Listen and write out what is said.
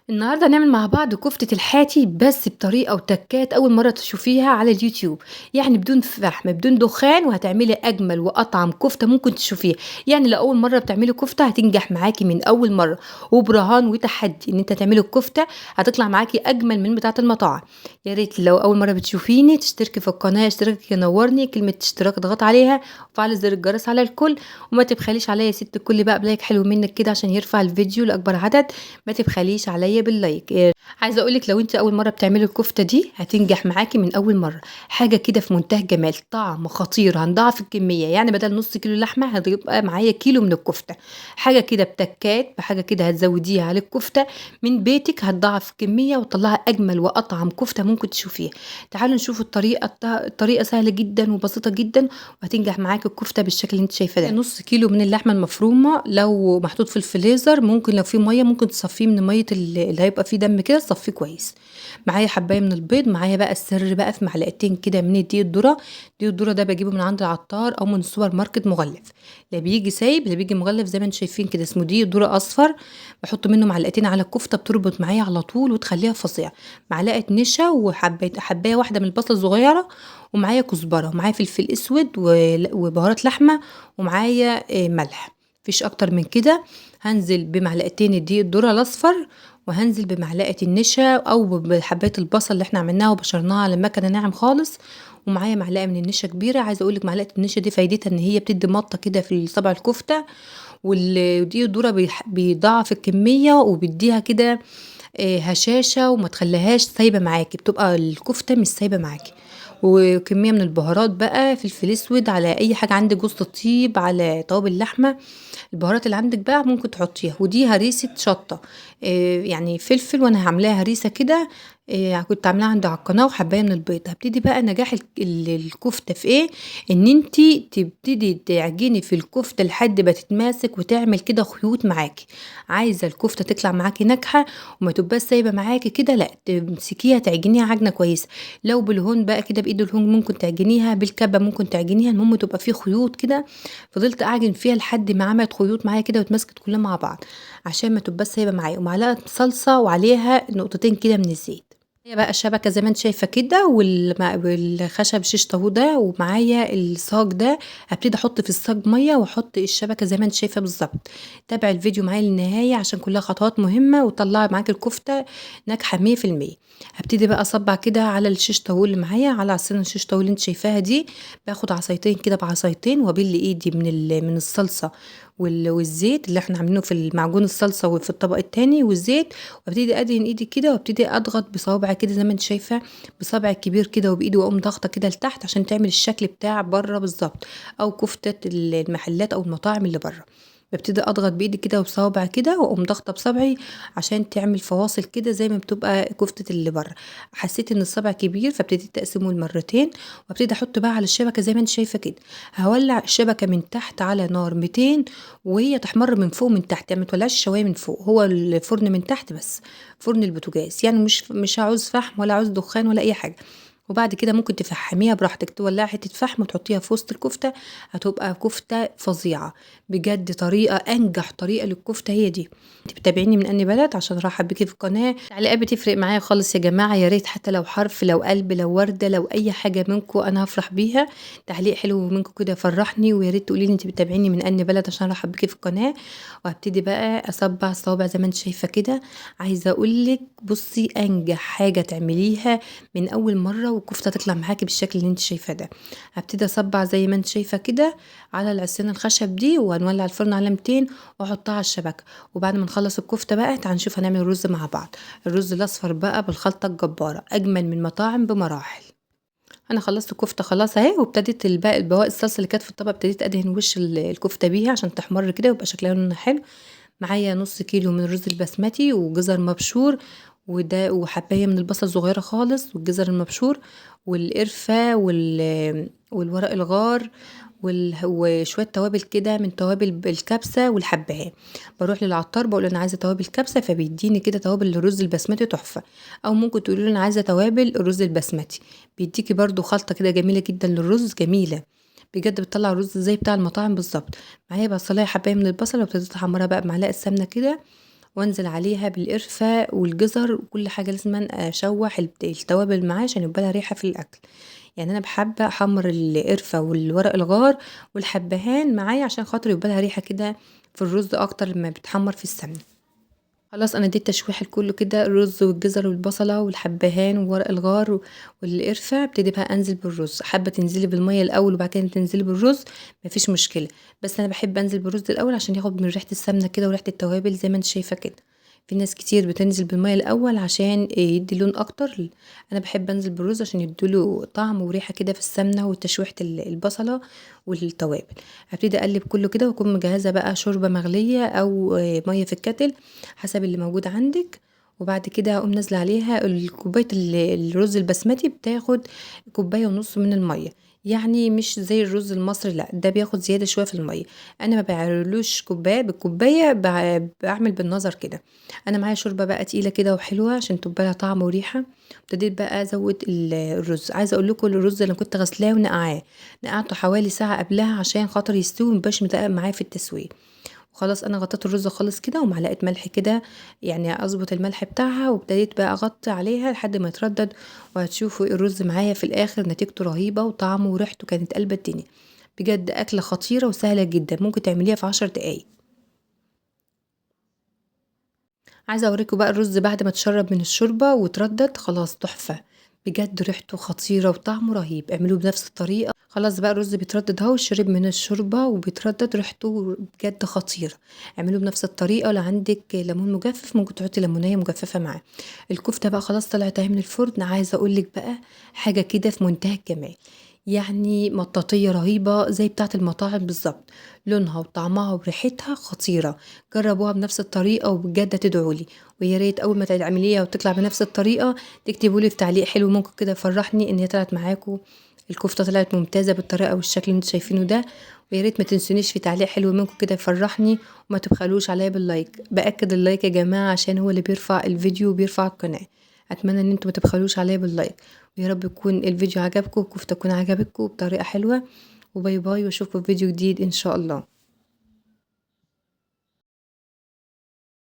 النهارده هنعمل مع بعض كفتة الحاتي بس بطريقة وتكات أول مرة تشوفيها على اليوتيوب، يعني بدون فحم بدون دخان وهتعملي أجمل وأطعم كفتة ممكن تشوفيها، يعني لو أول مرة بتعملي كفتة هتنجح معاكِ من أول مرة، وبرهان وتحدي إن أنتِ تعملي الكفتة هتطلع معاكِ أجمل من بتاعة المطاعم. يا ريت لو أول مرة بتشوفيني تشتركي في القناة، اشتراكِك ينورني، كلمة اشتراك اضغطي عليها وفعلي زر الجرس على الكل، وما تبخليش عليَّ يا ست الكل بقى بلايك حلو منِك كده عشان يرفع الفيديو لأكبر عدد. ما تبخليش عليَّ باللايك. عايزة أقول لِك لو أنتِ أول مرة بتعملي الكفتة دي هتنجح معاكِ من أول مرة، حاجة كده في منتهى الجمال، طعم خطير، هنضاعف الكمية، يعني بدل نُص كيلو لحمة هتبقى معايا كيلو من الكفتة، حاجة كده بتكات بحاجة كده هتزوديها على الكفتة من بيتِك هتضاعف الكمية وتطلّعي أجمل وأطعم كفتة ممكن تشوفيها. تعالوا نشوف الطريقة الطريقة سهلة جدًا وبسيطة جدًا وهتنجح معاكِ الكفتة بالشكل اللي أنتِ شايفاه ده. نُص كيلو من اللحمة المفرومة لو محطوط في الفريزر ممكن لو في مَيّة ممكن تصفّيه من مَيّة اللي هيبقى فيه دم كده تصفّيه كويس. معايا حبّاية من البيض، معايا بقى السر بقى في معلقتين كده من الدقيق الذرة، دقيق الذرة ده باجيبه من عند العطار أو من السوبر ماركت مغلّف، لا بييجي سايب لا بييجي مغلّف زي ما أنتم شايفين كده اسمه دقيق ذرة أصفر، باحط منه معلقتين على الكفتة بتربط معايا على طول وتخلّيها فظيعة، معلقة نشا حبّاية واحدة من البصل الصغيرة، ومعايا كزبرة، ومعايا فلفل أسود وبهارات لحمة، ومعايا ملح، ما فيش أكتر من كده. هانزل بمعلقتين الدقيق الذرة الأصفر، وهانزل بمعلقة النشا أو بحباية البصل اللي إحنا عملناها وبشرناها على المكنة ناعم خالص، ومعايا معلقة من النشا كبيرة. عايزة أقول لِك معلقة النشا دي فايدتها إن هي بتدّي مَطّة كده في صابع الكفتة، ودقيق الذرة بيضاعف الكمية وبيدّيها كده هشاشة وما تخلّيهاش سايبة معاكِ، بتبقى الكفتة مش سايبة معاكِ. وكمية من البهارات بقى، فلفل أسود، على أي حاجة عندِك، جوز الطيب، على توابل لحمة، البهارات اللي عندِك بقى ممكن تحطيها، ودي هريسة شطة، يعني فلفل وأنا عاملاها هريسة كده، كنت عاملاها عندي على القناة وحباية من البيض. هابتدي بقى نجاح الكفتة في إيه، إن أنتِ تبتدي تعجني في الكفتة لحد ما تتماسك وتعمل كده خيوط معاكِ، عايزة الكفتة تطلع معاكِ ناجحة وما تبقاش سايبة معاكِ كده لأ، تمسكيها تعجنيها عجنة كويسة، لو بالهون بقى كده بإيد الهون ممكن تعجنيها، بالكبة ممكن تعجنيها، المهم تبقى في خيوط كده. فضلت أعجن فيها لحد ما عملت خيوط معايا كده واتماسكت كلها مع بعض، عشان ما تبقاش سايبة معايا، ومعلقة صلصة وعليها نقطتين كده من الزيت. هي بقى الشبكة زي ما أنتِ شايفة كده والخشب شيش طاووق ده، ومعايا الصاج ده، هابتدي أحط في الصاج مَيّة وأحط الشبكة زي ما أنتِ شايفة بالضبط. تابعي الفيديو معايا للنهاية عشان كلها خطوات مهمة وتطلّعي معاكِ الكفتة ناجحة 100%. هابتدي بقى أصبّع كده على الشيش طاووق اللي معايا، على عصيان الشيش طاووق اللي أنتِ شايفاها دي، باخد عصايتين كده بعصايتين وأبِل إيدي من الصلصة والزيت اللي إحنا عاملينه في المعجون الصلصة وفي الطبق التاني والزيت، وابتدي أدهن إيدي كده وابتدي أضغط بصوابعي كده زي ما أنتِ شايفة، بصابعي الكبير كده وبإيدي وأقوم ضاغطة كده لتحت عشان تعمل الشكل بتاع برّه بالضبط، أو كفتة المحلات أو المطاعم اللي برّه. بابتدي أضغط بإيدي كده وبصوابعي كده وأقوم ضاغطة بصابعي عشان تعمل فواصل كده زي ما بتبقى كفتة اللي برّه. حسيت إن الصابع كبير فابتديت أقسمه لمرتين، وابتدي أحط بقى على الشبكة زي ما أنتِ شايفة كده. هاولّع الشبكة من تحت على نار 200 وهي تحمر من فوق ومن تحت، يعني ما تولعيش الشواية من فوق، هو الفرن من تحت بس، فرن البوتاجاز، يعني مش هاعوز فحم ولا عاوز دخان ولا أي حاجة. وبعد كده ممكن تفحميها براحتك، تولعي حتة فحم وتحطيها في وسط الكفتة، هتبقى كفتة فظيعة، بجد طريقة أنجح طريقة للكفتة هي دي. أنتِ بتتابعيني من أنهي بلد عشان أرحّب بيكِ في القناة، التعليقات بتفرق معايا خالص يا جماعة، يا ريت حتى لو حرف، لو قلب، لو وردة، لو أي حاجة منكم أنا هافرح بيها، تعليق حلو منكم كده يفرحني، ويا ريت تقولي لي أنتِ بتتابعيني من أنهي بلد عشان أرحّب بيكِ في القناة. وهابتدي بقى أصبّع الصوابع زي ما أنتِ شايفة كده، عايزة أقول لِك بُصّي أنجح حاجة تعمليها من أول مرة والكفتة تطلع معاكِ بالشكل اللي أنتِ شايفاه ده. هابتدي أصبّع زي ما أنتِ شايفة كده على العصيان الخشب دي، وهنولّع الفرن على 200 وأحطها على الشبكة. وبعد ما نخلّص الكفتة بقى تعالوا نشوف هنعمل الرز مع بعض، الرز الأصفر بقى بالخلطة الجبارة، أجمل من المطاعم بمراحل. أنا خلّصت الكفتة خلاص أهي، وابتديت بواقي الصلصة اللي كانت في الطبق ابتديت أدهن وش الكفتة بيها عشان تحمر كده ويبقى شكلها لونها حلو. معايا نُص كيلو من الرز البسمتي وجزر مبشور، وحباية من البصل صغيرة خالص والجزر المبشور والقرفة والورق الغار وشوية توابل كده من توابل الكبسة والحبهان. باروح للعطار باقول له أنا عايزة توابل كبسة فبيدّيني كده توابل للرز البسمتي تحفة، أو ممكن تقولي له أنا عايزة توابل الرز البسمتي، بيدّيكِ برضه خلطة كده جميلة جدًا للرز جميلة، بجد بتطلّع الرز زي بتاع المطاعم بالضبط. معايا بصلاية حباية من البصل وابتديت أحمّرها بقى بمعلقة سمنة كده، وانزل عليها بالقرفة والجزر وكل حاجة، لازم اشوح التوابل معاه عشان يبقى لها ريحة في الاكل. يعني انا بحب احمر القرفة والورق الغار والحبهان معايا عشان خاطر يبقى لها ريحة كده في الرز اكتر لما بتحمر في السمنة. خلاص انا اديت تشويح لكله كده، الرز والجزر والبصله والحبهان وورق الغار والقرفه. ابتدي بقى انزل بالرز، حابه تنزلي بالميه الاول وبعد كده تنزلي بالرز مفيش مشكله، بس انا بحب انزل بالرز الاول عشان ياخد من ريحه السمنه كده وريحه التوابل زي ما انت شايفه كده. في ناس كتير بتنزل بالميه الاول عشان يدي لون اكتر، انا بحب انزل بالرز عشان يديله طعم وريحه كده في السمنه وتشويحه البصله والتوابل. هبتدي اقلب كله كده واكون مجهزه بقى شوربه مغليه او ميه في الكتل حسب اللي موجود عندك. وبعد كده هقوم نازله عليها الكوبايه الرز البسمتي بتاخد كوبايه ونص من الميه، يعني مش زي الرز المصري، لا ده بياخد زياده شويه في الميه. انا ما بعملوش كوبايه بالكوبايه، بعمل بالنظر كده. انا معايا شوربه بقى تقيله كده وحلوه عشان تبقى لها طعم وريحه. ابتديت بقى ازود الرز. عايزه اقول لكم الرز انا كنت غسلاه ونقعاه، نقعته حوالي ساعه قبلها عشان خاطر يستوي مبقاش مدقق معايا في التسويه. وخلاص انا غطيت الرز خالص كده ومعلقه ملح كده، يعني اظبط الملح بتاعها، وابتديت بقى اغطي عليها لحد ما يتردد. وهتشوفوا الرز معايا في الاخر نتيجته رهيبه وطعمه وريحته كانت قلبة الدنيا. بجد اكله خطيره وسهله جدا، ممكن تعمليها في 10 دقايق. عايزه اوريكم بقى الرز بعد ما اتشرب من الشوربه وتردد خلاص تحفه، بجد ريحته خطيره وطعمه رهيب. اعملوه بنفس الطريقه. خلاص بقى الرز بيتردد اهو، شرب من الشوربه وبيتردد، ريحته بجد خطيره. اعملوه بنفس الطريقه. لو عندك ليمون مجفف ممكن تحطي ليمونيه مجففه معاه. الكفته بقى خلاص طلعت اهي من الفرن. عايزه اقولك بقى حاجه كده في منتهى الجمال، يعني مطاطيه رهيبه زي بتاعه المطاعم بالظبط، لونها وطعمها وريحتها خطيره. جربوها بنفس الطريقه وبجد هتدعولي. ويا ريت اول ما تعمليها وتطلع بنفس الطريقه تكتبوا لي في تعليق حلو، ممكن كده يفرحني ان هي طلعت معاكم. الكفته طلعت ممتازه بالطريقه والشكل اللي انتوا شايفينه ده. ويا ريت ما تنسونيش في تعليق حلو منكم كده يفرحني، وما تبخلوش عليا باللايك. باكد اللايك يا جماعه عشان هو اللي بيرفع الفيديو وبيرفع القناه. اتمنى ان انتوا ما تبخلوش عليا باللايك. ويا رب يكون الفيديو عجبكم والكفته تكون عجبتكم بطريقه حلوه. وباي باي، واشوفكم في فيديو جديد ان شاء الله.